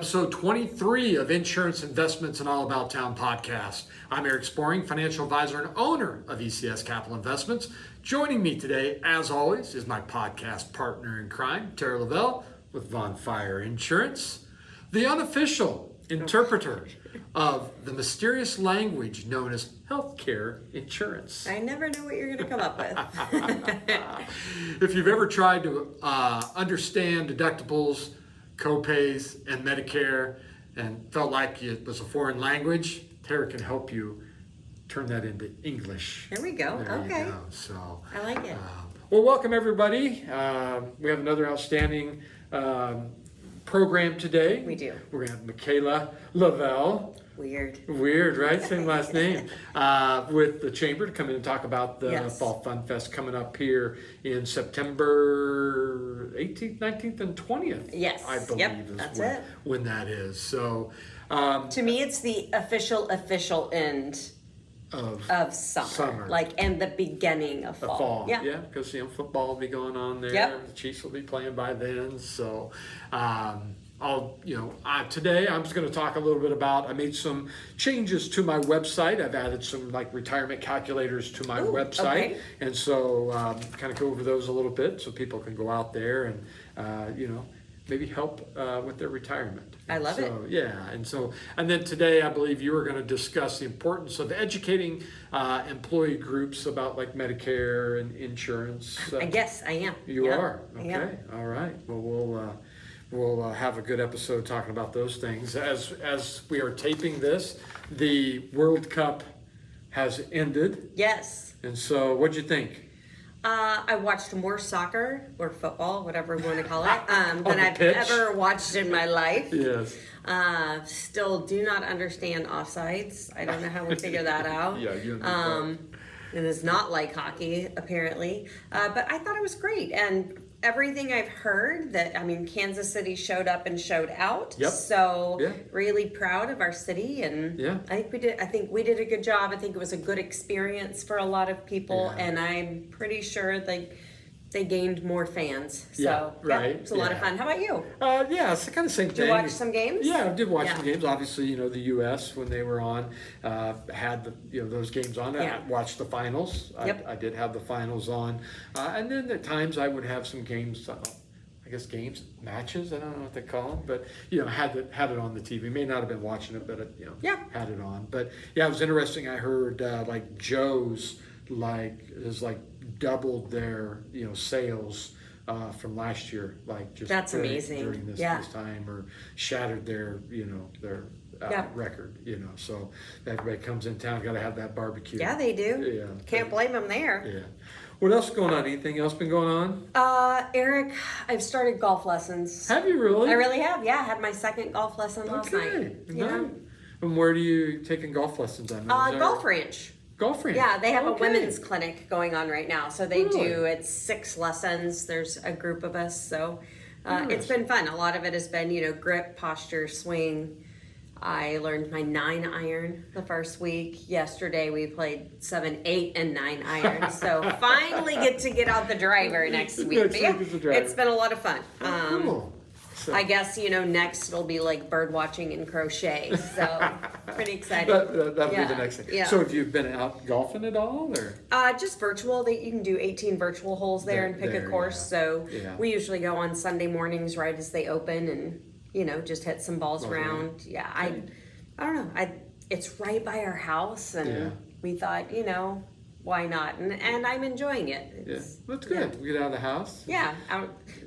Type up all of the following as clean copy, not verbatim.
episode 23 of Insurance, Investments, and All About Town podcast. I'm Eric Sporing, financial advisor and owner of ECS Capital Investments. Joining me today, as always, is my podcast partner in crime, Mikayla Lavelle with Von Fire Insurance, the unofficial interpreter of the mysterious language known as healthcare insurance. I never know what you're going to come up with. If you've ever tried to understand deductibles, co-pays, and Medicare and felt like it was a foreign language, Tara can help you turn that into English. There we go. There okay. you go. So, I like it. Well, welcome everybody. We have another outstanding program today. We do. We're going to have Mikayla Lavelle. Weird, right? Same last name. With the Chamber to come in and talk about the Fall Fun Fest coming up here in September 18th, 19th, and 20th. Yes. I believe is when that is. So, to me, it's the official end of summer. And the beginning of fall. Yeah, because football will be going on there. Yep. The Chiefs will be playing by then. So, today I'm just going to talk a little bit about, I made some changes to my website. I've added some retirement calculators to my website. Okay. And so kind of go over those a little bit so people can go out there and, maybe help with their retirement. I love it. Yeah, and then today I believe you are going to discuss the importance of educating employee groups about Medicare and insurance. I guess I am. You are? Okay, I am. all right. Well, we'll have a good episode talking about those things. As we are taping this, the World Cup has ended. Yes. And so what'd you think? I watched more soccer or football, whatever we want to call it, than I've pitch? ever watched in my life. Yes. Still do not understand offsides. I don't know how we figure that out. Yeah, you It is not like hockey, apparently. But I thought it was great. And everything I've heard Kansas City showed up and showed out. Yep. So really proud of our city. And I think we did a good job. I think it was a good experience for a lot of people. Yeah. And I'm pretty sure they gained more fans. So it's a lot of fun. How about you? It's the kind of same thing. Did you watch some games? Yeah, I did watch some games. Obviously, the U.S. when they were on had those games on. I watched the finals. I did have the finals on, and then at times I would have some games. Matches. I don't know what they call them, but had it on the TV. May not have been watching it, but had it on. But it was interesting. I heard Joe's is doubled their sales from last year, that's amazing during this time, or shattered their record. So everybody comes in town, got to have that barbecue. Yeah, they do. Yeah, can't blame them there. Yeah. What else is going on? Anything else been going on? Eric, I've started golf lessons. Have you really? I really have. Yeah, I had my second golf lesson last night. Yeah. And where are you taking golf lessons on? Golf Ranch. Golf Ranch. Yeah, they have a women's clinic going on right now. So they do, it's 6 lessons. There's a group of us. So it's been fun. A lot of it has been, grip, posture, swing. I learned my 9-iron the first week. Yesterday we played 7, 8, and 9-iron. So finally get out the driver next week. But it's been a lot of fun. Cool. So. I guess, next it'll be bird watching and crochet. So pretty exciting. That'll be the next thing. Yeah. So have you been out golfing at all? Or? Just virtual. You can do 18 virtual holes there and pick a course. Yeah. So we usually go on Sunday mornings right as they open and, just hit some balls around. Yeah, I don't know. It's right by our house and we thought, why not? And I'm enjoying it. That's good. We get out of the house. Yeah.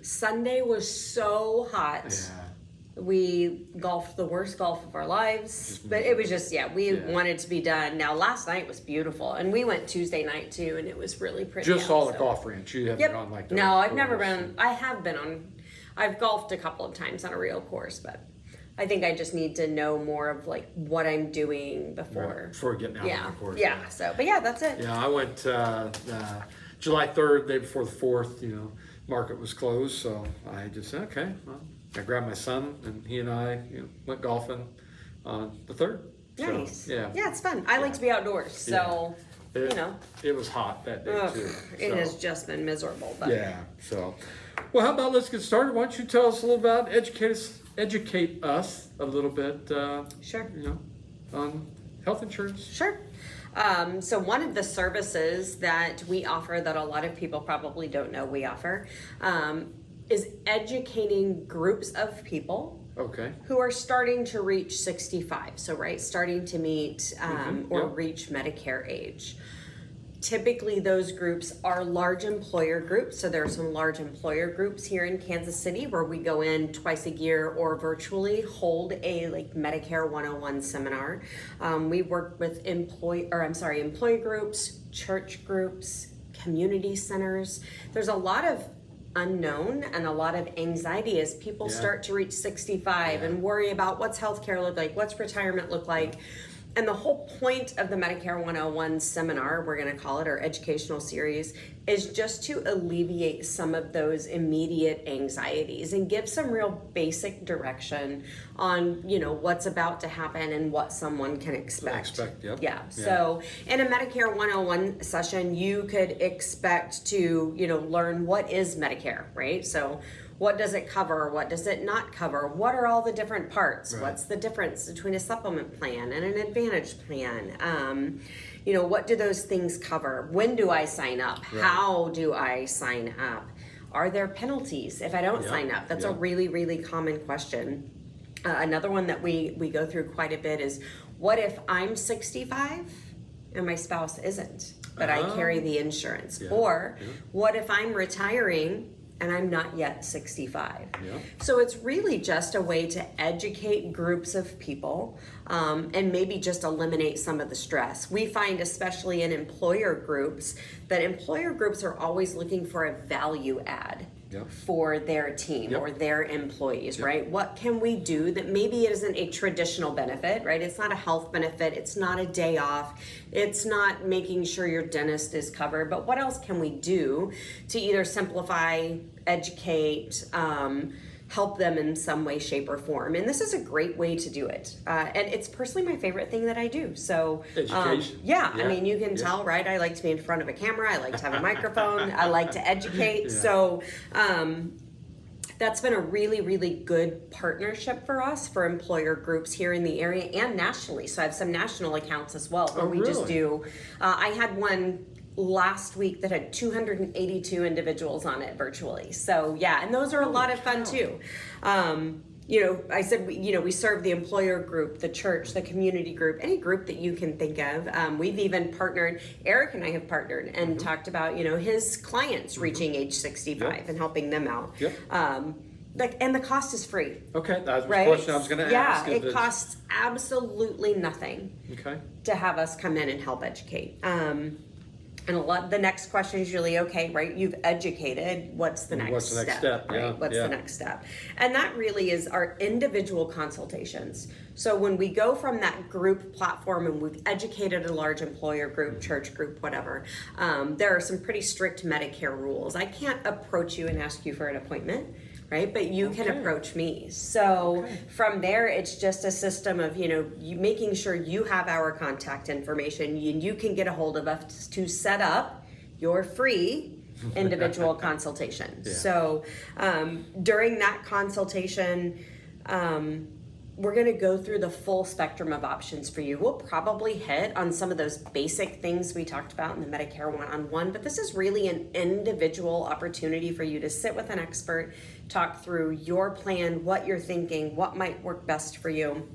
Sunday was so hot. Yeah. We golfed the worst golf of our lives. But it was just, we wanted to be done. Now, last night was beautiful. And we went Tuesday night, too, and it was really pretty. Just all the Golf Ranch. You haven't gone the No, I've never been. I have been on. I've golfed a couple of times on a real course, but I think I just need to know more of what I'm doing before getting out on the course. Yeah. So, but that's it. Yeah, I went July 3rd, day before the 4th. Market was closed, so I just said, okay. Well, I grabbed my son, and he and I went golfing on the 3rd. Nice. So, yeah, it's fun. I like to be outdoors, so it was hot that day too. It has just been miserable. But so. Well, how about let's get started? Why don't you tell us a little about, educate us educate us a little bit, Sure. on health insurance? Sure. So one of the services that we offer that a lot of people probably don't know we offer is educating groups of people Okay. who are starting to reach 65. So, right, starting to meet or Yep. reach Medicare age. Typically, those groups are large employer groups. So there are some large employer groups here in Kansas City where we go in twice a year or virtually hold a Medicare 101 seminar. We work with employee groups, church groups, community centers. There's a lot of unknown and a lot of anxiety as people start to reach 65 and worry about what's healthcare look like, what's retirement look like. And the whole point of the Medicare 101 seminar, we're going to call it our educational series, is just to alleviate some of those immediate anxieties and give some real basic direction on, what's about to happen and what someone can expect. Yeah. So in a Medicare 101 session, you could expect to, learn what is Medicare, right? So what does it cover? What does it not cover? What are all the different parts? Right. What's the difference between a supplement plan and an advantage plan? What do those things cover? When do I sign up? Right. How do I sign up? Are there penalties if I don't sign up? That's a really, really common question. Another one that we go through quite a bit is, what if I'm 65 and my spouse isn't, but I carry the insurance? Or what if I'm retiring and I'm not yet 65. So it's really just a way to educate groups of people and maybe just eliminate some of the stress. We find, especially in employer groups, that employer groups are always looking for a value add for their team or their employees, right? What can we do that maybe it isn't a traditional benefit, right? It's not a health benefit. It's not a day off. It's not making sure your dentist is covered. But what else can we do to either simplify, educate, help them in some way, shape, or form? And this is a great way to do it. And it's personally my favorite thing that I do. So, education. I mean, you can tell, right? I like to be in front of a camera. I like to have a microphone. I like to educate. So, that's been a really, really good partnership for us for employer groups here in the area and nationally. So I have some national accounts as well where we just do. I had one last week that had 282 individuals on it virtually. So and those are a lot of fun too. I said, we serve the employer group, the church, the community group, any group that you can think of. We've even partnered, Eric and I have partnered and talked about, his clients reaching age 65 and helping them out. And the cost is free. Okay, that was the question I was going to ask. Yeah, it costs absolutely nothing to have us come in and help educate. And the next question is usually, right, you've educated, what's the next step? Right? What's the next step? And that really is our individual consultations. So when we go from that group platform and we've educated a large employer group, church group, whatever, there are some pretty strict Medicare rules. I can't approach you and ask you for an appointment, right? But you can approach me. So from there, it's just a system of, you making sure you have our contact information and you can get a hold of us to set up your free individual consultation. So during that consultation, we're going to go through the full spectrum of options for you. We'll probably hit on some of those basic things we talked about in the Medicare one-on-one, but this is really an individual opportunity for you to sit with an expert, talk through your plan, what you're thinking, what might work best for you.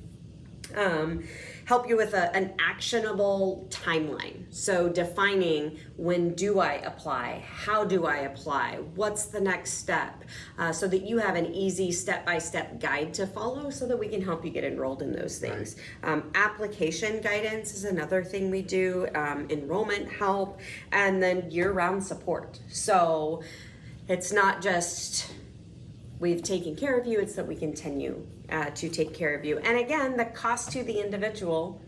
Help you with an actionable timeline. So defining, when do I apply? How do I apply? What's the next step? So that you have an easy step-by-step guide to follow so that we can help you get enrolled in those things. Application guidance is another thing we do, enrollment help, and then year-round support. So it's not just we've taken care of you, it's that we continue to take care of you. And again, the cost to the individual,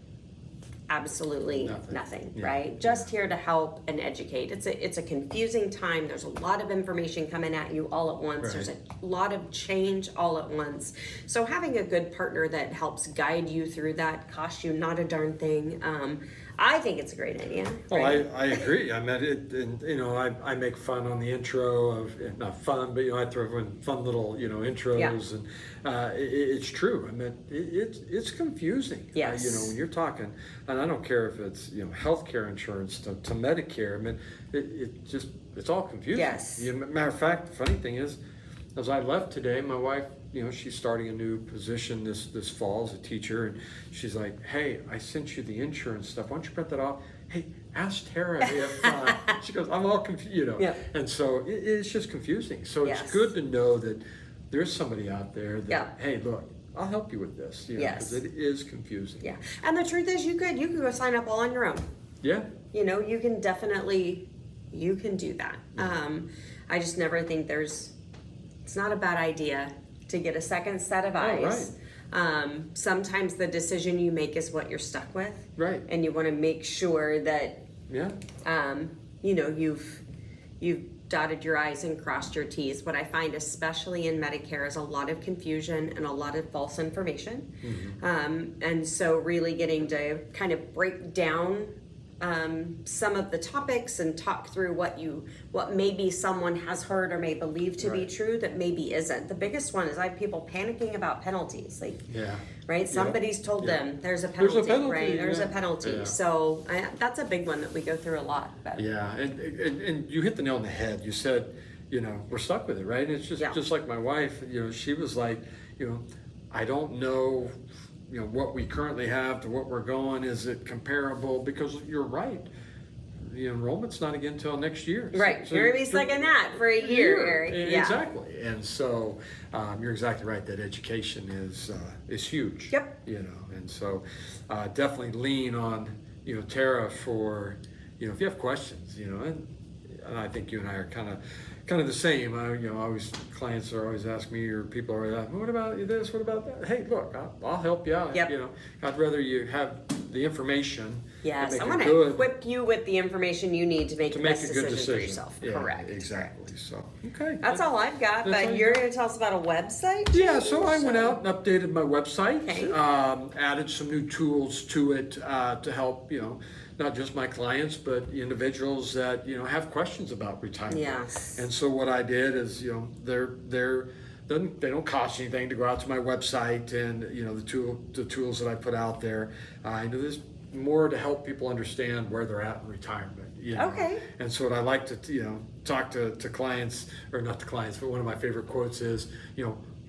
absolutely nothing, right? Just here to help and educate. It's a confusing time. There's a lot of information coming at you all at once. There's a lot of change all at once. So having a good partner that helps guide you through that costs you not a darn thing. I think it's a great idea. Oh, right? I agree. I mean, and I make fun on the intro of, not fun, but I throw in fun little intros, and it's true. I mean, it's confusing. Yes. When you're talking, and I don't care if it's healthcare insurance to Medicare. I mean, it's all confusing. Yes. Matter of fact, the funny thing is, as I left today, my wife, she's starting a new position this fall as a teacher, and she's like, "Hey, I sent you the insurance stuff. Why don't you print that off? Hey, ask Tara if." She goes, "I'm all confused," Yeah. And so it's just confusing. So Yes. it's good to know that there's somebody out there that, Yeah. hey, look, I'll help you with this, Yes. because it is confusing. Yeah. And the truth is, you could go sign up all on your own. Yeah. You can definitely, you can do that. I just never think it's not a bad idea to get a second set of eyes. Right. Sometimes the decision you make is what you're stuck with. Right. And you want to make sure that, Yeah. you've dotted your I's and crossed your T's. What I find, especially in Medicare, is a lot of confusion and a lot of false information. Mm-hmm. And so really getting to kind of break down some of the topics and talk through what maybe someone has heard or may believe to be Right. true that maybe isn't. The biggest one is I have people panicking about penalties. Yeah. Right? Somebody's told Yeah. them there's a There's penalty, a penalty, right? There's yeah. a penalty. Yeah. So that's a big one that we go through a lot. But Yeah, and you hit the nail on the head. You said, we're stuck with it, right? And it's just like my wife. She was like, I don't know, what we currently have to what we're going. Is it comparable? Because you're right. The enrollment's not again until next year. Right, So you're gonna be stuck in that for a year, Eric. Yeah. Exactly. And so you're exactly right. That education is huge. Yep. And so definitely lean on Tara for if you have questions. And I think you and I are kind of the same. Always clients are always asking me, or people are always asking, what about this? What about that? Hey, look, I'll help you out. Yep. I'd rather you have the information. Yes, and I make want it to good equip you with the information you need to make the best a good decision decision for yourself. Yeah, Correct. Exactly. So okay. That's all I've got. That's all But you you're got? going to tell us about a website? Yeah, so I went out and updated my website, Okay. Added some new tools to it to help, not just my clients, but individuals that, have questions about retirement. Yes. And so what I did is, they don't cost you anything to go out to my website, and, the tools that I put out there. There's more to help people understand where they're at in retirement. Okay. And so what I like to, talk to clients, or not to clients, but one of my favorite quotes is,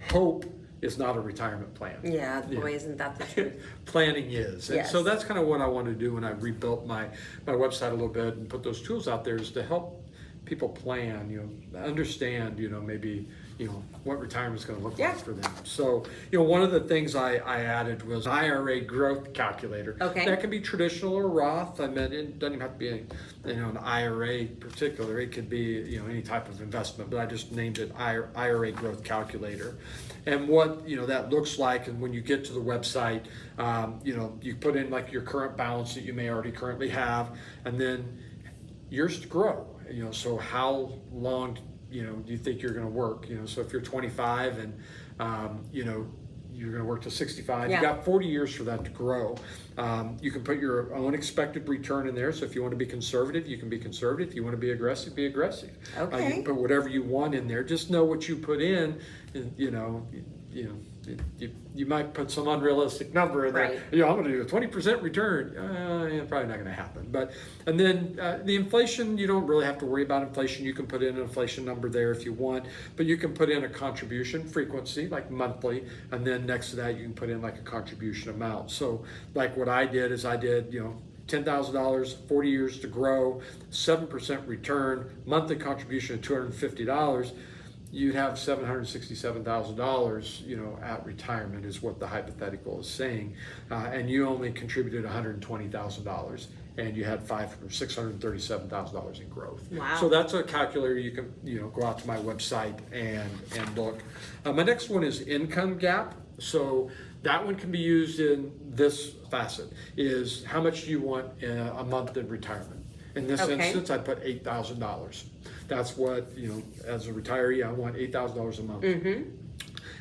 hope is not a retirement plan. Yeah, boy, isn't that the truth? Planning is. And Yes. so that's kind of what I want to do when I rebuilt my website a little bit and put those tools out there, is to help people plan, understand, maybe, what retirement is going to look Yeah. like for them. So, one of the things I added was IRA growth calculator. Okay. That can be traditional or Roth. I mean, it doesn't even have to be an IRA particular. It could be, any type of investment, but I just named it IRA growth calculator. And what, that looks like, and when you get to the website, you put in like your current balance that you may already currently have, and then yours to grow. So how long, do you think you're going to work? So if you're 25 and, you're going to work to 65, Yeah. you got 40 years for that to grow. You can put your own expected return in there. So if you want to be conservative, you can be conservative. If you want to be aggressive, be aggressive. Okay. You can put whatever you want in there. Just know what you put in, and, you might put some unrealistic number in Right. there. I'm going to do a 20% return. Probably not going to happen. And then the inflation, you don't really have to worry about inflation. You can put in an inflation number there if you want, but you can put in a contribution frequency, like monthly, and then next to that you can put in like a contribution amount. So like what I did is $10,000, 40 years to grow, 7% return, monthly contribution of $250. You'd have $767,000, at retirement is what the hypothetical is saying, and you only contributed $120,000, and you had $637,000 in growth. Wow. So that's a calculator you can, go out to my website and look. My next one is income gap. So that one can be used in this facet: is how much do you want a month in retirement? In this instance, I put $8,000. That's what, as a retiree, I want $8,000 a month. Mm-hmm.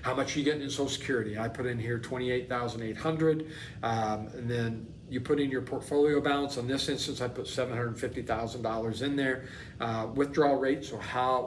How much are you getting in Social Security? I put in here $28,800, and then you put in your portfolio balance. In this instance, I put $750,000 in there. Withdrawal rate, so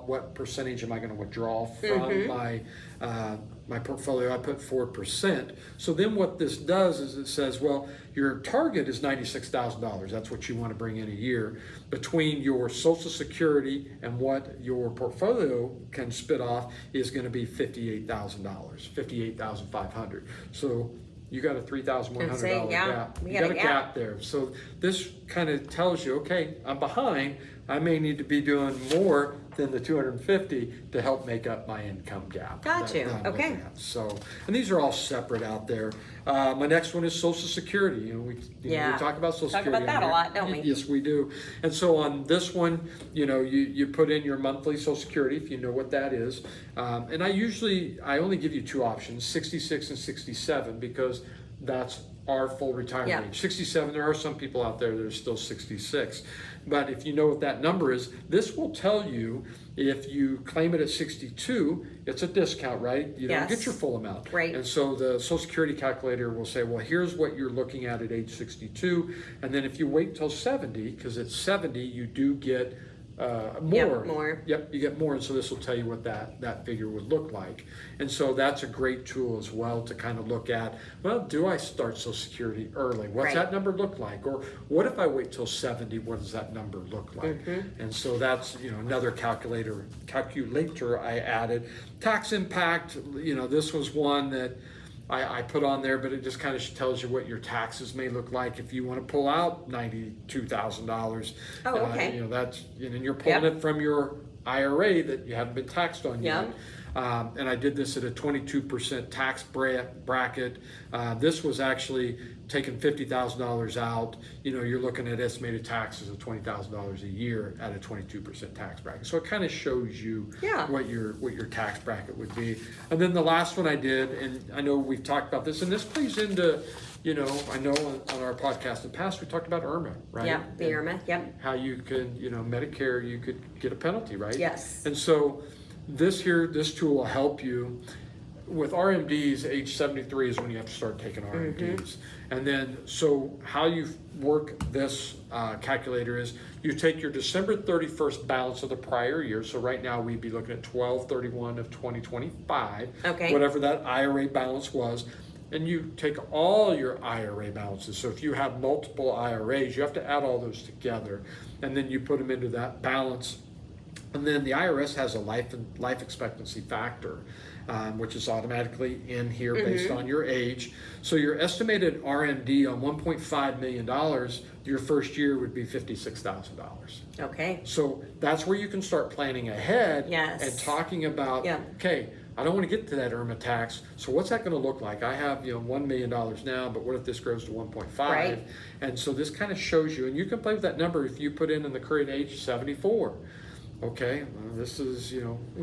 what percentage am I going to withdraw from my portfolio? I put 4%. So then what this does is it says, well, your target is $96,000. That's what you want to bring in a year. Between your Social Security and what your portfolio can spit off is going to be $58,000, $58,500. So you got a $3,100 gap. You got a gap there. So this kind of tells you, okay, I'm behind. I may need to be doing more than the 250 to help make up my income gap. Got you. Okay. So, and these are all separate out there. My next one is Social Security. We talk about Social Security. Talk about that a lot, don't we? Yes, we do. And so on this one, you put in your monthly Social Security if you know what that is. And I only give you two options, 66 and 67, because that's our full retirement age. 67, there are some people out there that are still 66. But if you know what that number is, this will tell you if you claim it at 62, it's a discount, right? You don't get your full amount. Right. And so the Social Security calculator will say, well, here's what you're looking at age 62. And then if you wait till 70, because at 70, you do get more. Yep, you get more, and so this will tell you what that figure would look like. And so that's a great tool as well to kind of look at, well, do I start Social Security early? What's that number look like? Or what if I wait till 70, what does that number look like? And so that's, another calculator I added. Tax impact, this was one that I put on there, but it just kind of tells you what your taxes may look like if you want to pull out $92,000. Oh, okay. That's and you're pulling it from your IRA that you haven't been taxed on yet. And I did this at a 22% tax bracket. This was actually taking $50,000 out. You're looking at estimated taxes of $20,000 a year at a 22% tax bracket. So it kind of shows you what your tax bracket would be. And then the last one I did, and I know we've talked about this, and this plays into, I know on our podcast in the past we talked about IRMA, right? Yeah, the IRMA. Yep. How you could, Medicare, you could get a penalty, right? Yes. And so this tool will help you with RMDs. Age 73 is when you have to start taking RMDs. And then, so how you work this calculator is you take your December 31st balance of the prior year. So right now we'd be looking at 12/31 of 2025, whatever that IRA balance was. And you take all your IRA balances. So if you have multiple IRAs, you have to add all those together. And then you put them into that balance. And then the IRS has a life expectancy factor, which is automatically in here based on your age. So your estimated RMD on $1.5 million, your first year would be $56,000. Okay. So that's where you can start planning ahead and talking about, okay, I don't want to get to that IRMA tax. So what's that going to look like? I have $1 million now, but what if this grows to 1.5? Right. And so this kind of shows you, and you can play with that number if you put in the current age 74. Okay, well, this is,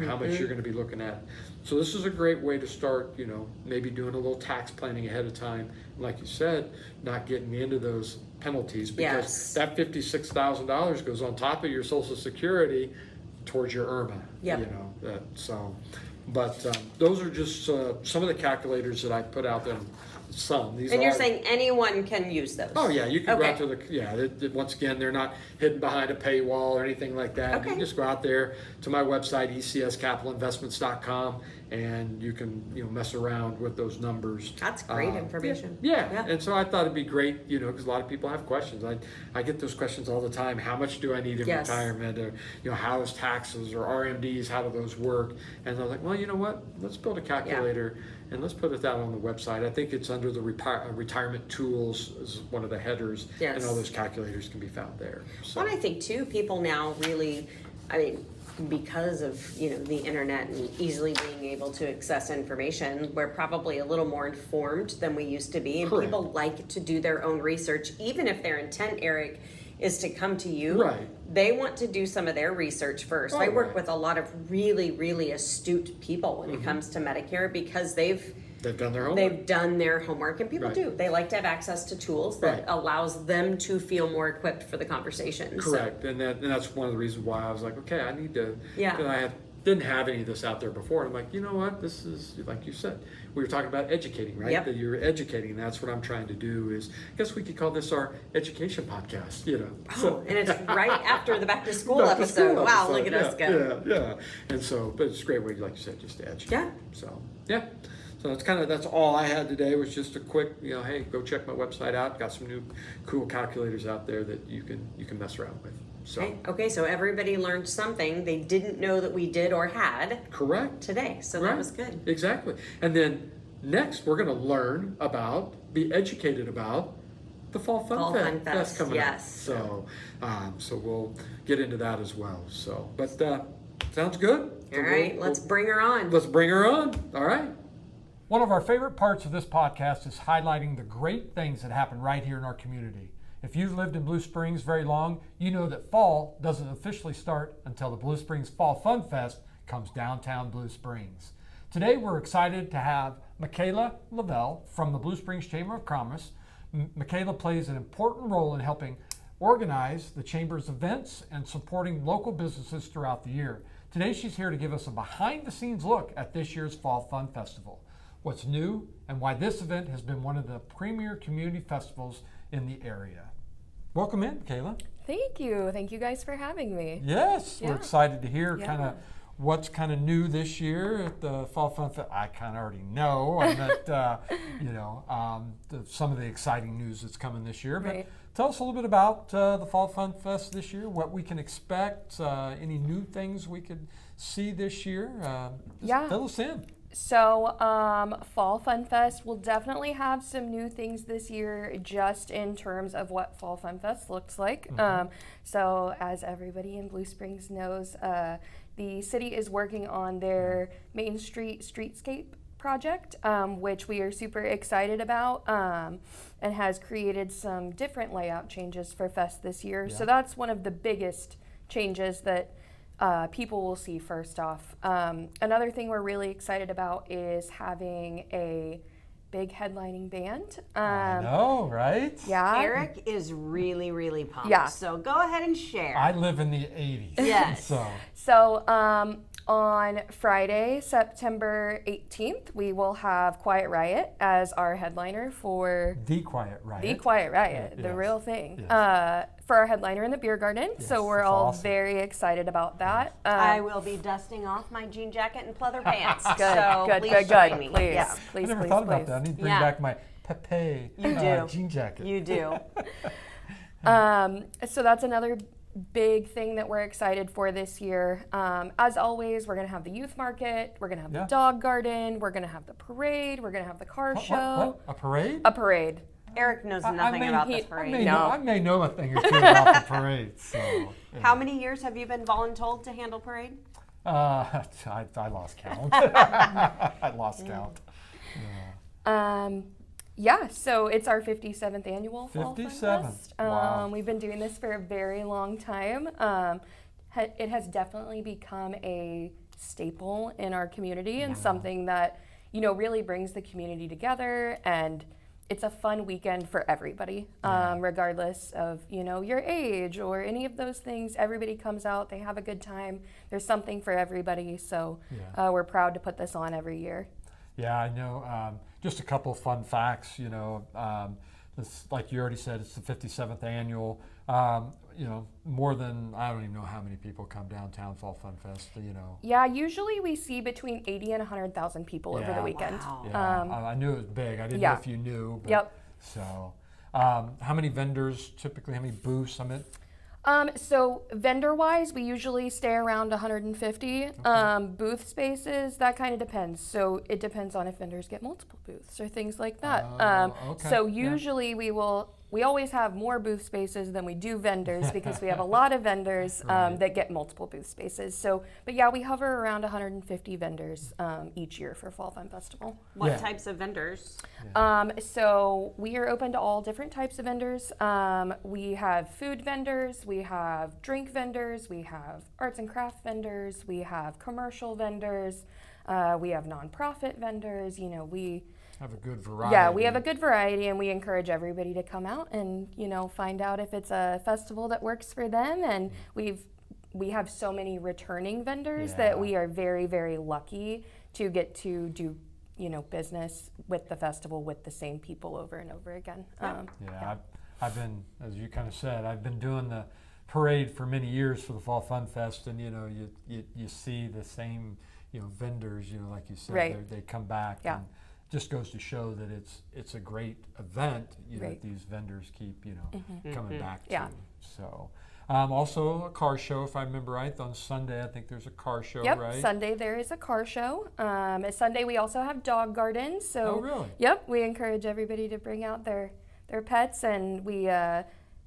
how much you're going to be looking at. So this is a great way to start, maybe doing a little tax planning ahead of time. Like you said, not getting into those penalties, because that $56,000 goes on top of your Social Security towards your IRMA. But those are just some of the calculators that I put out there. And you're saying anyone can use those? Oh yeah, you can go out to once again, they're not hidden behind a paywall or anything like that. You can just go out there to my website, ecscapitalinvestments.com, and you can mess around with those numbers. That's great information. Yeah, and so I thought it'd be great, because a lot of people have questions. I get those questions all the time. How much do I need in retirement? Or how is taxes or RMDs? How do those work? And I was like, well, you know what? Let's build a calculator. And let's put it out on the website. I think it's under the retirement tools is one of the headers, and all those calculators can be found there. So. Well, I think too, people now really, because of the internet and easily being able to access information, we're probably a little more informed than we used to be, and people like to do their own research, even if their intent, Eric, is to come to you. Right. They want to do some of their research first. I work with a lot of really, really astute people when it comes to Medicare, because they've done their homework. They've done their homework, and people do. They like to have access to tools that allows them to feel more equipped for the conversation. Correct, and that's one of the reasons why I was like, okay, I need to. I have didn't have any of this out there before. I'm like, you know what? This is, like you said, we were talking about educating, right? Yep. That you're educating. That's what I'm trying to do is, I guess we could call this our education podcast, you know. Oh, and it's right after the back to school Back to episode. school Wow, episode. look at us go. Yeah. And so, but it's a great way, like you said, just to educate. Yeah. So, yeah. So that's all I had today was just a quick, hey, go check my website out. Got some new cool calculators out there that you can mess around with. So Okay, so everybody learned something they didn't know that we did or had correct today. So right. that was good. Exactly. And then next we're going to learn about, be educated about the Fall Fun Fest that's coming yes. up. So we'll get into that as well. So, but sounds good. All right, let's bring her on. Let's bring her on. All right. One of our favorite parts of this podcast is highlighting the great things that happen right here in our community. If you've lived in Blue Springs very long, you know that fall doesn't officially start until the Blue Springs Fall Fun Fest comes downtown Blue Springs. Today we're excited to have Mikayla Lavelle from the Blue Springs Chamber of Commerce. Mikayla plays an important role in helping organize the Chamber's events and supporting local businesses throughout the year. Today she's here to give us a behind-the-scenes look at this year's Fall Fun Festival, what's new, and why this event has been one of the premier community festivals in the area. Welcome in, Mikayla. Thank you. Thank you guys for having me. Yes, Yeah. we're excited to hear Yeah. kind of what's kind of new this year at the Fall Fun Fest. I kind of already know, I meant, some of the exciting news that's coming this year. But Right. tell us a little bit about the Fall Fun Fest this year, what we can expect, any new things we could see this year. Yeah. Fill us in. So, Fall Fun Fest will definitely have some new things this year, just in terms of what Fall Fun Fest looks like. So, as everybody in Blue Springs knows, the city is working on their Main Street streetscape project, which we are super excited about, and has created some different layout changes for Fest this year. Yeah. So that's one of the biggest changes that people will see first off. Another thing we're really excited about is having a big headlining band. I know, right? Yeah. Eric is really, really pumped. Yeah. So go ahead and share. I live in the 80s. Yes. So on Friday, September 18th, we will have Quiet Riot as our headliner for The Quiet Riot. The Quiet Riot, the Yes. real thing, Yes. for our headliner in the beer garden. Yes, So we're that's all awesome. very excited about that. I will be dusting off my jean jacket and pleather pants. Good, so good, please good, join good. me. Please, Yeah. please, I never please, thought please. about that. I need to bring Yeah. back my Pepe You do. jean jacket. You do. So that's another big thing that we're excited for this year. As always, we're going to have the youth market, we're going to have Yeah. the dog garden, we're going to have the parade, we're going to have the car show. What? A parade? A parade. Eric knows nothing about this parade. I may know a thing or two about the parade. So, yeah. How many years have you been voluntold to handle parade? I lost count. I lost count. Yeah, so it's our 57th annual Fall Fun 57th. Fest. Wow. We've been doing this for a very long time. It has definitely become a staple in our community and something that, really brings the community together, and it's a fun weekend for everybody, regardless of, your age or any of those things. Everybody comes out, they have a good time. There's something for everybody, so we're proud to put this on every year. Yeah, I know. Just a couple of fun facts. This, like you already said, it's the 57th annual. More than, I don't even know how many people come downtown Fall Fun Fest. Yeah, usually we see between 80 and 100,000 people over the weekend. Wow. Yeah, I knew it was big. I didn't know if you knew. But, Yep. So, how many vendors typically? How many booths? So vendor-wise, we usually stay around 150. Booth spaces, that kind of depends. So it depends on if vendors get multiple booths or things like that. Okay. So usually we always have more booth spaces than we do vendors because we have a lot of vendors that get multiple booth spaces. So, but yeah, we hover around 150 vendors each year for Fall Fun Festival. What types of vendors? So we are open to all different types of vendors. We have food vendors, we have drink vendors, we have arts and craft vendors, we have commercial vendors, we have nonprofit vendors. We have a good variety. Yeah, we have a good variety, and we encourage everybody to come out and find out if it's a festival that works for them. And we've we have so many returning vendors that we are very, very lucky to get to do, business with the festival with the same people over and over again. I've been, as you kind of said, I've been doing the parade for many years for the Fall Fun Fest, and you see the same vendors, like you said, they come back, and just goes to show that it's a great event that these vendors keep coming back to. So also a car show, if I remember right, on Sunday I think there's a car show, right? Sunday there is a car show. Sunday we also have dog gardens. So really? We encourage everybody to bring out their pets, and we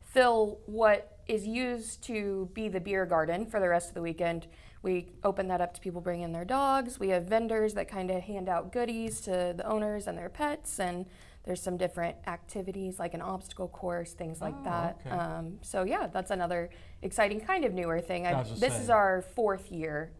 fill what is used to be the beer garden for the rest of the weekend. We open that up to people bringing their dogs. We have vendors that kind of hand out goodies to the owners and their pets, and there's some different activities like an obstacle course, things like that. Okay. That's another exciting kind of newer thing. This is our 4th year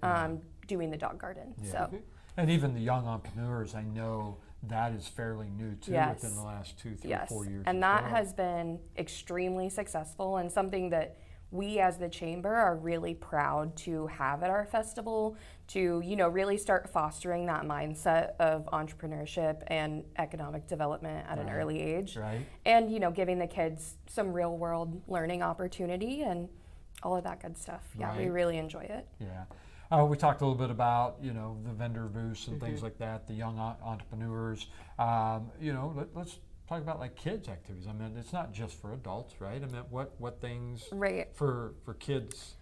doing the dog garden. Yeah. So. And even the young entrepreneurs, I know that is fairly new too within the last 2, 3, 4 years. And that has been extremely successful, and something that we as the chamber are really proud to have at our festival, to really start fostering that mindset of entrepreneurship and economic development at an early age. And giving the kids some real world learning opportunity and all of that good stuff. We really enjoy it. We talked a little bit about the vendor booths and things like that, the young entrepreneurs. Let's talk about like kids activities. I mean, it's not just for adults, right? I mean, what things for kids?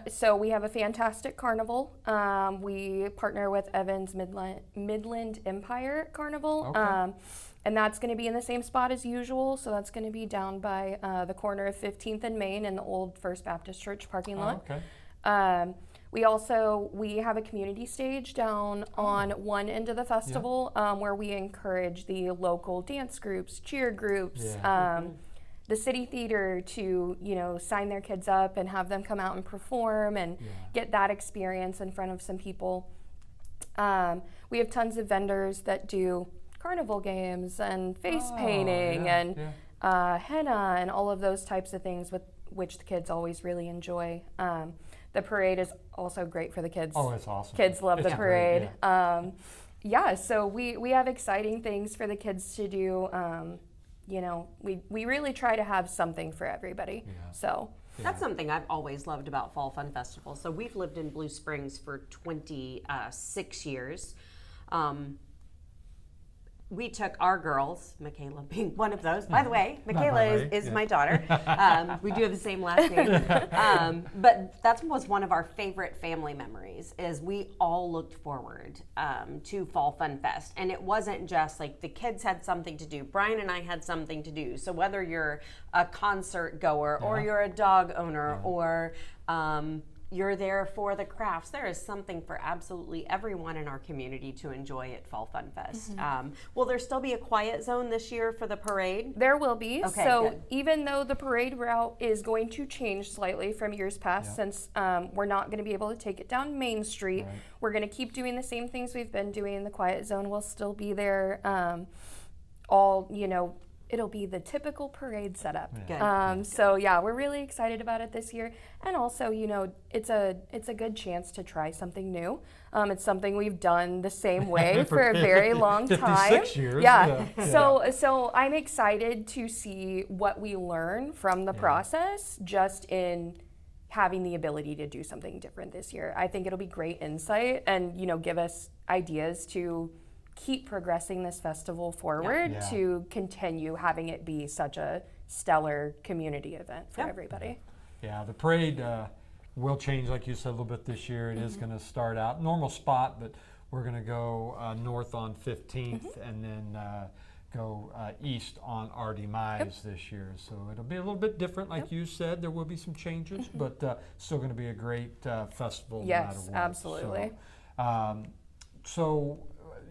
So we have a fantastic carnival. We partner with Evans Midland Empire Carnival. And that's going to be in the same spot as usual. So that's going to be down by the corner of 15th and Main in the old First Baptist Church parking lot. We have a community stage down on one end of the festival where we encourage the local dance groups, cheer groups, the city theater to, sign their kids up and have them come out and perform and get that experience in front of some people. We have tons of vendors that do carnival games and face painting and henna and all of those types of things, with which the kids always really enjoy. The parade is also great for the kids. Oh, it's awesome. Kids love the parade. Great, so we have exciting things for the kids to do. We really try to have something for everybody. So that's something I've always loved about Fall Fun Festival. So we've lived in Blue Springs for 26 years. We took our girls, Mikayla being one of those. By the way, Mikayla is my daughter. We do have the same last name. But that was one of our favorite family memories, is we all looked forward to Fall Fun Fest. And it wasn't just like the kids had something to do. Brian and I had something to do. So whether you're a concert goer or you're a dog owner or you're there for the crafts, there is something for absolutely everyone in our community to enjoy at Fall Fun Fest. Will there still be a quiet zone this year for the parade? There will be. Okay, so good. Even though the parade route is going to change slightly from years past, since we're not going to be able to take it down Main Street, we're going to keep doing the same things we've been doing. The quiet zone will still be there. It'll be the typical parade setup. We're really excited about it this year, and also, it's a good chance to try something new. It's something we've done the same way for a very long time. 56 years. So I'm excited to see what we learn from the process, just in having the ability to do something different this year. I think it'll be great insight and give us ideas to keep progressing this festival forward to continue having it be such a stellar community event for everybody. The parade will change, like you said, a little bit this year. It is going to start out normal spot, but we're going to go north on 15th and then go east on our demise this year. So it'll be a little bit different, like you said. There will be some changes, but still going to be a great festival. Yes, no matter what. absolutely. So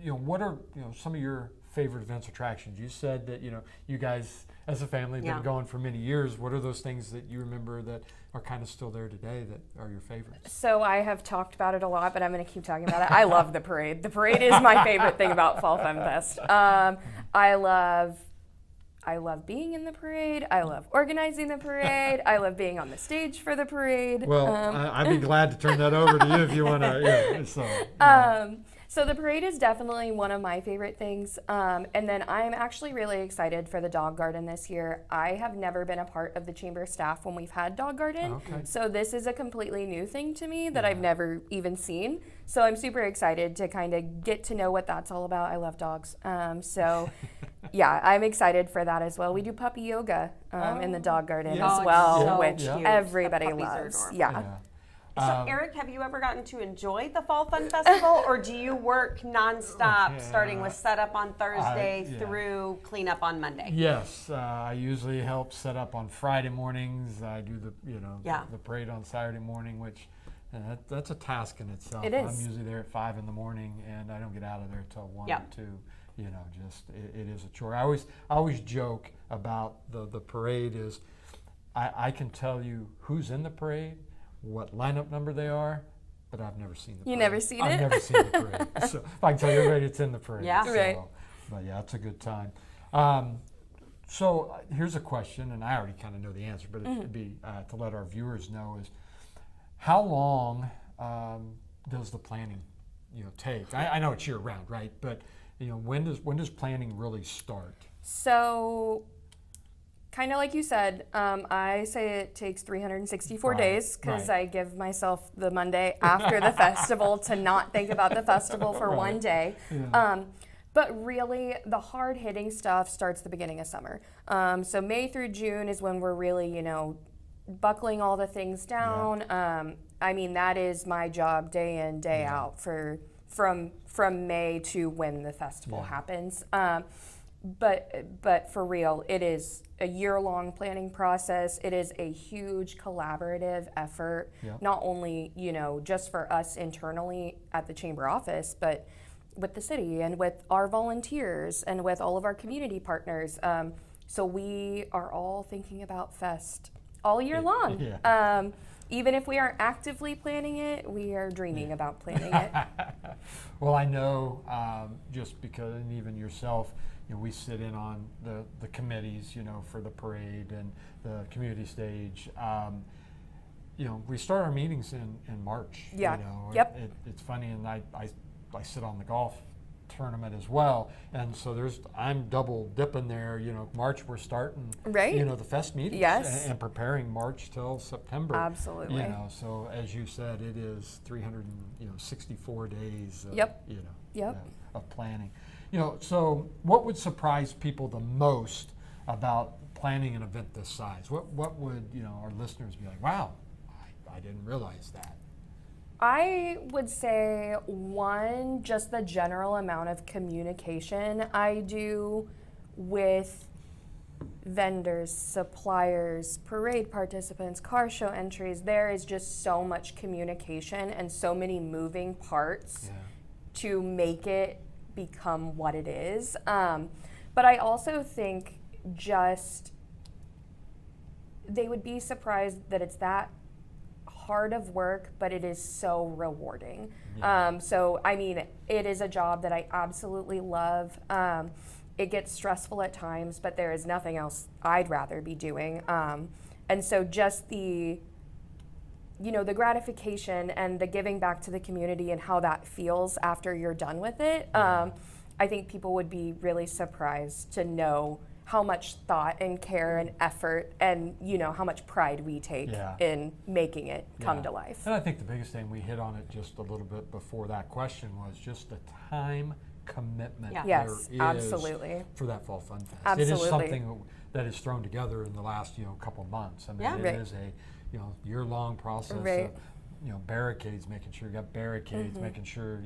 what are some of your favorite events, attractions? You said that you guys as a family have been going for many years. What are those things that you remember that are kind of still there today that are your favorites? So I have talked about it a lot, but I'm going to keep talking about it. I love the parade. The parade is my favorite thing about Fall Fun Fest. I love I love being in the parade. I love organizing the parade. I love being on the stage for the parade. Well, I'd be glad to turn that over to you if you want to. So the parade is definitely one of my favorite things. And then I'm actually really excited for the dog garden this year. I have never been a part of the chamber staff when we've had dog garden. Okay. So this is a completely new thing to me that I've never even seen. So I'm super excited to kind of get to know what that's all about. I love dogs. So yeah, I'm excited for that as well. We do puppy yoga in the dog garden Yeah. as well, so which cute. everybody The puppies are loves. adorable. Yeah. So Eric, have you ever gotten to enjoy the Fall Fun Festival, or do you work nonstop, starting with setup on Thursday through cleanup on Monday? Yes, I usually help set up on Friday mornings. I do the parade on Saturday morning, which that's a task in itself. It is. I'm usually there at 5 in the morning, and I don't get out of there till 1 or 2. Just it is a chore. I always joke about the parade is I can tell you who's in the parade, what lineup number they are, but I've never seen the parade. You never seen it? I've never seen the parade. So I can tell you everybody it's in the parade. Yeah. Right. But yeah, it's a good time. So here's a question, and I already kind of know the answer, but it'd be to let our viewers know is how long does the planning take? I know it's year round, right? But when does planning really start? So, kind of like you said, I say it takes 364 days because I give myself the Monday after the festival to not think about the festival for one day. Yeah. But really, the hard-hitting stuff starts the beginning of summer. So May through June is when we're really, buckling all the things down. I mean, that is my job day in, day out from May to when the festival happens. But for real, it is a year-long planning process. It is a huge collaborative effort, not only, just for us internally at the chamber office, but with the city and with our volunteers and with all of our community partners. So we are all thinking about Fest all year long. Even if we aren't actively planning it, we are dreaming about planning it. Well, I know just because, and even yourself, we sit in on the committees, for the parade and the community stage. We start our meetings in March. Yeah. It's funny, and I sit on the golf tournament as well, and so I'm double dipping there. March we're starting, the Fest meetings, and preparing March till September. Absolutely. So as you said, it is 364 days. Of planning. So what would surprise people the most about planning an event this size? What would our listeners be like? Wow, I didn't realize that. I would say one, just the general amount of communication I do with vendors, suppliers, parade participants, car show entries. There is just so much communication and so many moving parts to make it become what it is. But I also think they would be surprised that it's that hard of work, but it is so rewarding. So I mean, it is a job that I absolutely love. It gets stressful at times, but there is nothing else I'd rather be doing. And so just the gratification and the giving back to the community and how that feels after you're done with it, I think people would be really surprised to know how much thought and care and effort and how much pride we take in making it come to life. And I think the biggest thing, we hit on it just a little bit before that question, was just the time commitment Yes, there is absolutely. for that Fall Fun Fest. Absolutely. It is something that is thrown together in the last couple months. I mean, it is a year-long process of barricades, making sure you got barricades, making sure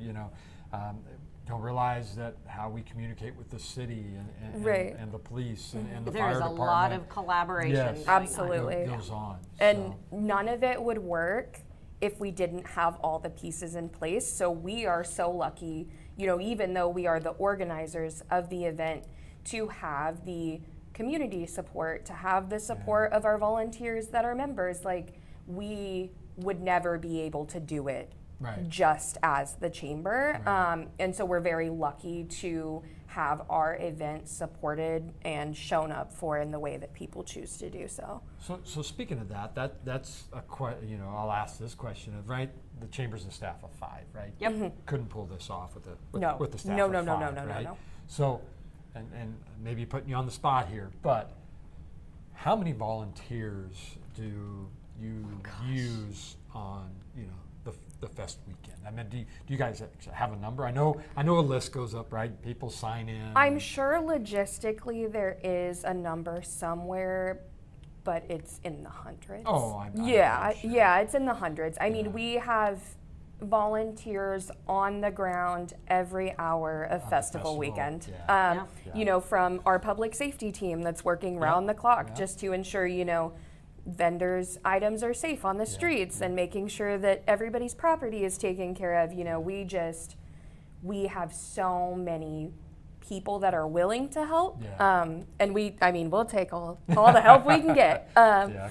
don't realize that how we communicate with the city and the police and the fire department. There's a lot of collaboration going absolutely goes on. And none of it would work if we didn't have all the pieces in place. So we are so lucky, even though we are the organizers of the event, to have the community support, to have the support of our volunteers that are members. Like, we would never be able to do it just as the chamber. And so we're very lucky to have our event supported and shown up for in the way that people choose to do so. So speaking of that's I'll ask this question of, right, the chamber's a staff of 5, right? Yep. Couldn't pull this off with the staff no, of 5, right? No. So, and maybe putting you on the spot here, but how many volunteers do you use on, the fest weekend? I mean, do you guys have a number? I know a list goes up, right? People sign in. I'm sure logistically there is a number somewhere, but it's in the hundreds. Oh, I'm yeah, sure. yeah, it's in the hundreds. I mean, we have volunteers on the ground every hour of festival weekend. From our public safety team that's working round the clock just to ensure, vendors' items are safe on the streets and making sure that everybody's property is taken care of. We have so many people that are willing to help, and we'll take all the help we can get.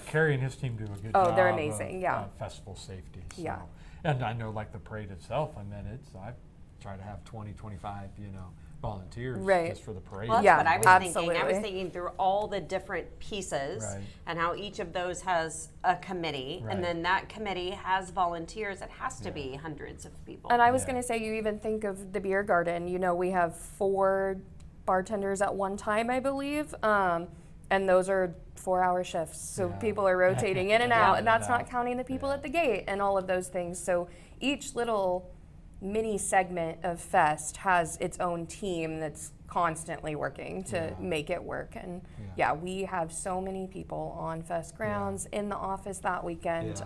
Carrie and his team do a good job. Oh, they're amazing. Of festival safety. So. Yeah. And I know, like the parade itself, I try to have 20, 25, volunteers just for the parade. Well, that's what I was absolutely. thinking. I was thinking through all the different pieces and how each of those has a committee, and then that committee has volunteers. It has to be hundreds of people. And I was going to say, you even think of the beer garden. We have 4 bartenders at one time, I believe, and those are 4-hour shifts. So people are rotating in and out, and that's not counting the people at the gate and all of those things. So each little mini segment of Fest has its own team that's constantly working to make it work. And we have so many people on Fest grounds in the office that weekend.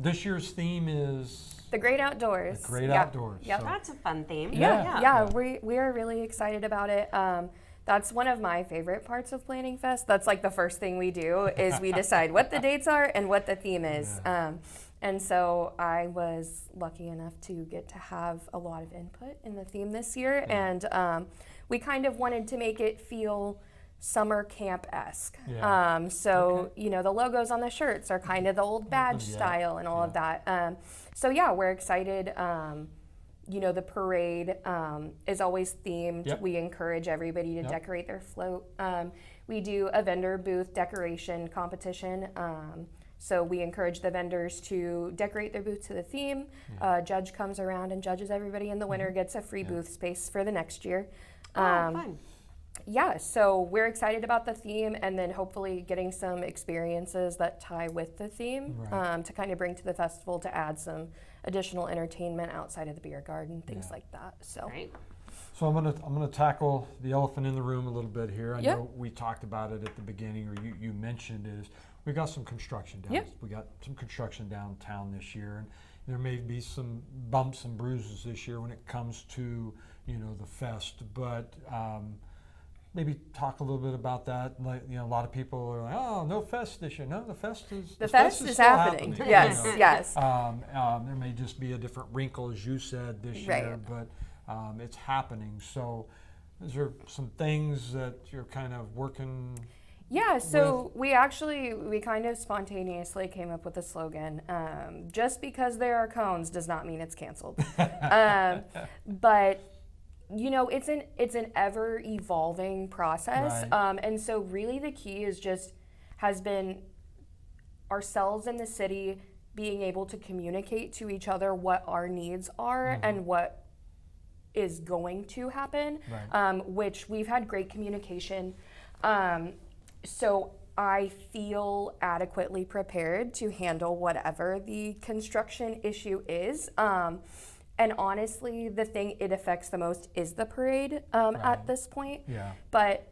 This year's theme is the Great Outdoors. The Great Outdoors. Yeah, so that's a fun theme. We are really excited about it. That's one of my favorite parts of planning Fest. That's like the first thing we do is we decide what the dates are and what the theme is. And so I was lucky enough to get to have a lot of input in the theme this year. And we kind of wanted to make it feel summer camp-esque. The logos on the shirts are kind of the old badge style and all of that. We're excited. The parade is always themed. We encourage everybody to decorate their float. We do a vendor booth decoration competition. So we encourage the vendors to decorate their booth to the theme. Judge comes around and judges everybody, and the winner gets a free booth space for the next year. Fun. So we're excited about the theme, and then hopefully getting some experiences that tie with the theme to kind of bring to the festival to add some additional entertainment outside of the beer garden, things like that. So. So I'm gonna tackle the elephant in the room a little bit here. I know we talked about it at the beginning, or you mentioned is we got some construction down. We got some construction downtown this year, and there may be some bumps and bruises this year when it comes to the fest. But maybe talk a little bit about that. Like a lot of people are like, "Oh, no fest this year." No, the fest is still happening. Yes. There may just be a different wrinkle, as you said, this year, but it's happening. So, is there some things that you're kind of working? Yeah, so we kind of spontaneously came up with a slogan. Just because there are cones does not mean it's canceled. But it's an ever evolving process. And so really the key has been ourselves in the city being able to communicate to each other what our needs are and what is going to happen, which we've had great communication. So I feel adequately prepared to handle whatever the construction issue is. And honestly, the thing it affects the most is the parade at this point. But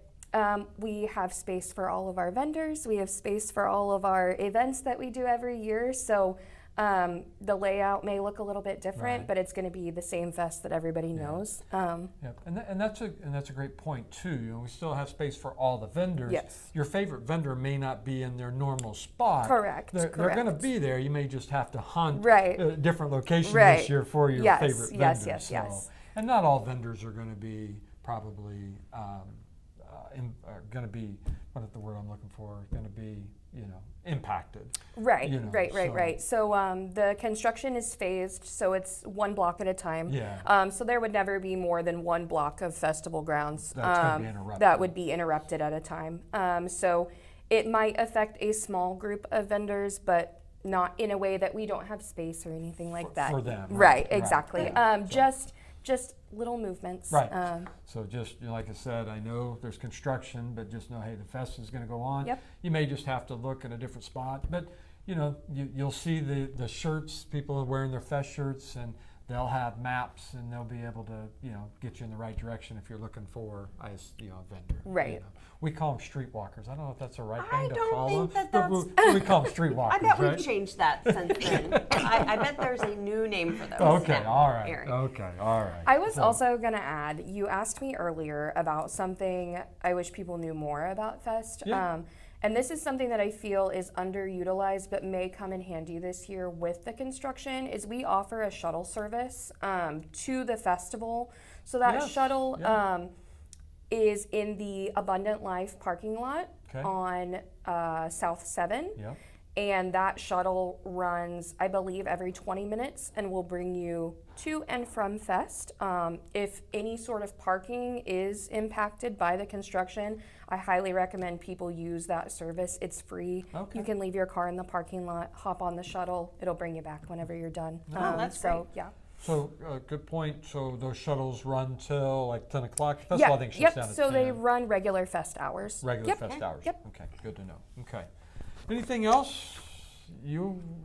we have space for all of our vendors. We have space for all of our events that we do every year. So the layout may look a little bit different, but it's going to be the same fest that everybody knows. And that's a great point too. We still have space for all the vendors. Yes. Your favorite vendor may not be in their normal spot. Correct. They're going to be there. You may just have to hunt a different location Right. this year for your favorite vendor. Yes. And not all vendors are going to be probably going to be what is the word I'm looking for, going to be, impacted. Right, You know, right. So the construction is phased, so it's one block at a time. Yeah. So there would never be more than one block of festival grounds That's gonna be interrupted. that would be interrupted at a time. So it might affect a small group of vendors, but not in a way that we don't have space or anything like that. For them. Right, exactly. So- Just little movements. Right. So just, like I said, I know there's construction, but just know, hey, the fest is going to go on. Yep. You may just have to look at a different spot, but you'll see the shirts, people are wearing their fest shirts, and they'll have maps, and they'll be able to, get you in the right direction if you're looking for, a vendor. Right. We call them streetwalkers. I don't know if that's the right I thing to don't follow. think but we call them streetwalkers, I bet right? we've changed that since then. I bet there's a new name for those. Okay, now, all right. Eric. Okay, all right. I was So- also going to add, you asked me earlier about something I wish people knew more about Fest. Yeah. And this is something that I feel is underutilized but may come in handy this year with the construction, is we offer a shuttle service to the festival. So that Yes, shuttle yeah. is in the Abundant Life parking lot Okay. on South 7. Yep. And that shuttle runs, I believe, every 20 minutes and will bring you to and from Fest. If any sort of parking is impacted by the construction, I highly recommend people use that service. It's free. Okay. You can leave your car in the parking lot, hop on the shuttle. It'll bring you back whenever you're done. Oh, that's so, great. Yeah. So, good point. So those shuttles run till like 10 o'clock? Festival, I think, shuts down at So they 10. run regular Fest hours. Regular Yep. fest hours? Yep. Okay, good to know. Okay. Anything else?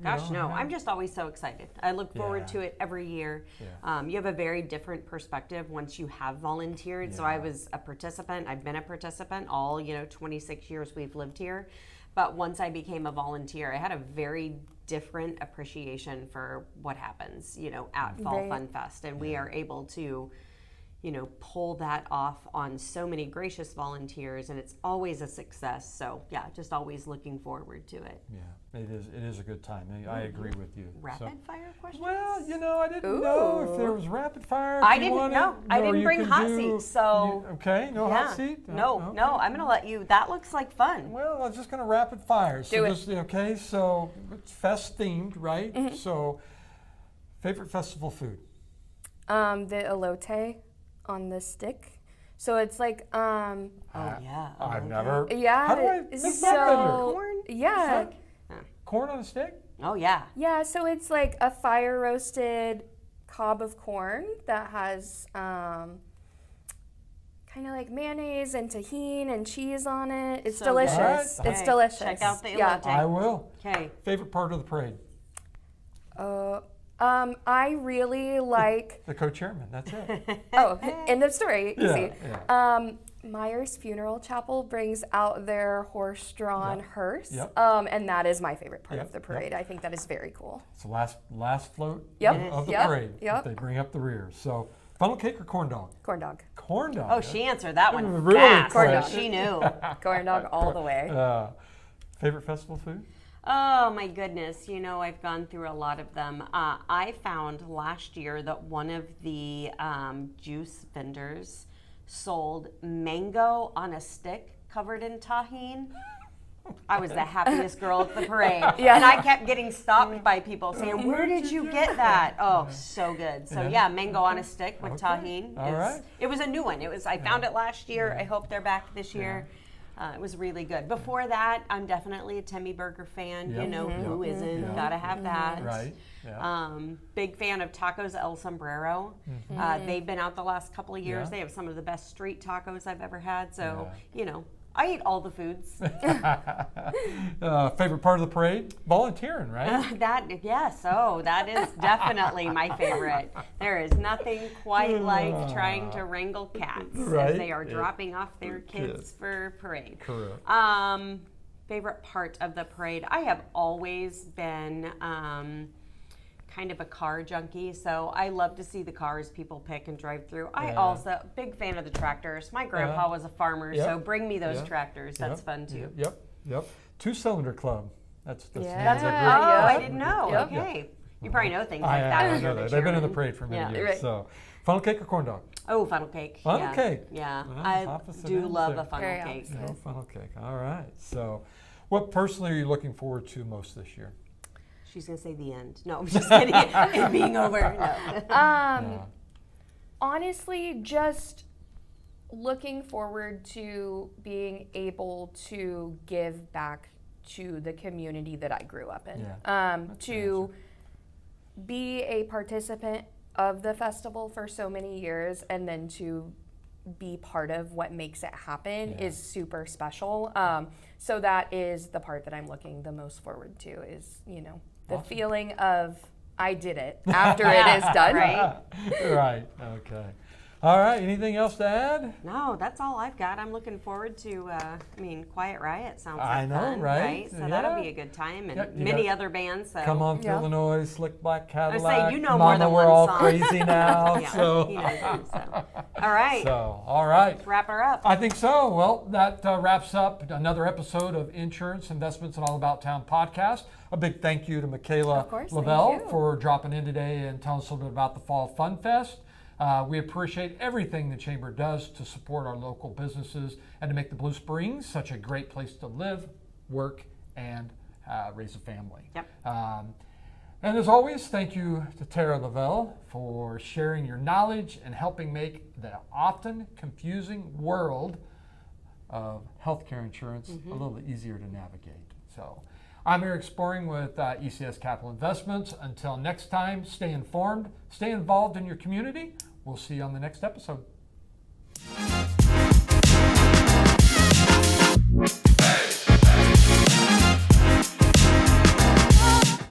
Gosh, no, have? I'm just always so excited. I look forward Yeah. to it every year. Yeah. You have a very different perspective once you have volunteered. So Yeah. I was a participant. I've been a participant all, 26 years we've lived here. But once I became a volunteer, I had a very different appreciation for what happens, at Fall Right. Fun Fest. And we are able to, pull that off on so many gracious volunteers, and it's always a success. So yeah, just always looking forward to it. Yeah, it is a good time. I agree with you. Rapid fire questions? Well, I didn't know if there was rapid fire. if I you didn't wanted, know. I or didn't you bring could hot do- seats, so okay, no yeah. hot seat? No, Okay. no, I'm gonna let you. That looks like fun. Well, I'm just going to rapid fire. So Do it. this, okay, so it's fest themed, right? Mm-hmm. So, favorite festival food? The elote on the stick. So it's like, Oh yeah. I've okay. never. yeah. How do I make so, that better? Corn? Yeah. Corn on a stick? Oh yeah. Yeah, so it's like a fire roasted cob of corn that has kind of like mayonnaise and tahini and cheese on it. It's So delicious. good. Alright. It's Okay, delicious. check out the yeah. elote. I will. Okay. Favorite part of the parade? I really like. The co-chairman. That's it. Oh, end of story. Easy. Yeah. Myers Funeral Chapel brings out their horse-drawn Yep. hearse, Yep. And that is my favorite part Yep. of the parade. I think that is very cool. It's the last float Yep. of the Yep. parade. Yep. They bring up the rear. So, funnel cake or corn dog? Corn dog. Corn dog. Oh, she answered that one Really fast. Corn dog. She knew. Corn dog all the way. Favorite festival food? Oh my goodness, I've gone through a lot of them. I found last year that one of the juice vendors sold mango on a stick covered in tahini. I was the happiest girl at the parade. Yeah. And I kept getting stopped by people saying, where did you get that? Oh, so good. So yeah, mango on a stick with tahini. All right. It was a new one. I found it last year. I hope they're back this year. It was really good. Before that, I'm definitely a Timmy Burger fan. Yep. Who Yep. isn't? Yep. Gotta have that. Right. Yeah. Big fan of Tacos El Sombrero. They've been out the last couple of years. Yeah. They have some of the best street tacos I've ever had. So, I eat all the foods. Favorite part of the parade? Volunteering, right? That is definitely my favorite. There is nothing quite like trying to wrangle cats Right. as they are Yeah. dropping off their kids Kids. for parade. Correct. Favorite part of the parade? I have always been kind of a car junkie, so I love to see the cars people pick and drive through. I Yeah. also big fan of the tractors. My grandpa was a farmer, so Yep. bring me those Yep. tractors. That's Yep. fun too. Yep. Two-cylinder club. That's Yeah. that's a Oh, great. I Yep. didn't know. Yep. Okay. You probably know things like I that. when know you're that. the They've been in the chairman. parade for many Yeah. years. Right. So, funnel cake or corn dog? Oh, funnel cake. Funnel yeah. cake. Yeah, Well, I opposite do ends love there. a funnel Very cake. opposite. No funnel cake. All right. So, what personally are you looking forward to most this year? She's gonna say the end. No, I'm just kidding. It being over. No. Yeah. Honestly, just looking forward to being able to give back to the community that I grew up in. Yeah. To be a participant of the festival for so many years and then to be part of what makes it happen Yeah. is super special. So that is the part that I'm looking the most forward to is, you know, the Awesome. feeling of I did it after it is done. Right. Right. Okay. All right. Anything else to add? No, that's all I've got. I'm looking forward to, Quiet Riot sounds like I know, fun, right? So Yeah. that'll be a good time, and Yeah, you many got- other bands. So Come on, Feel Yeah. the Noise, Slick Black I Cadillac. say you know Mama, more than we're one all song. crazy now. Yeah, So, he knows them, so. All right, so, all right. wrap her up. I think so. Well, that wraps up another episode of Insurance, Investments, and All About Town podcast. A big thank you to Mikayla Of course, thank Lavelle you. for dropping in today and telling us a little bit about the Fall Fun Fest. We appreciate everything the Chamber does to support our local businesses and to make the Blue Springs such a great place to live, work, and raise a family. Yep. And as always, thank you to Tara Lavelle for sharing your knowledge and helping make the often confusing world of healthcare insurance a little easier to navigate. So I'm Eric Sporing with ECS Capital Investments. Until next time, stay informed, stay involved in your community. We'll see you on the next episode.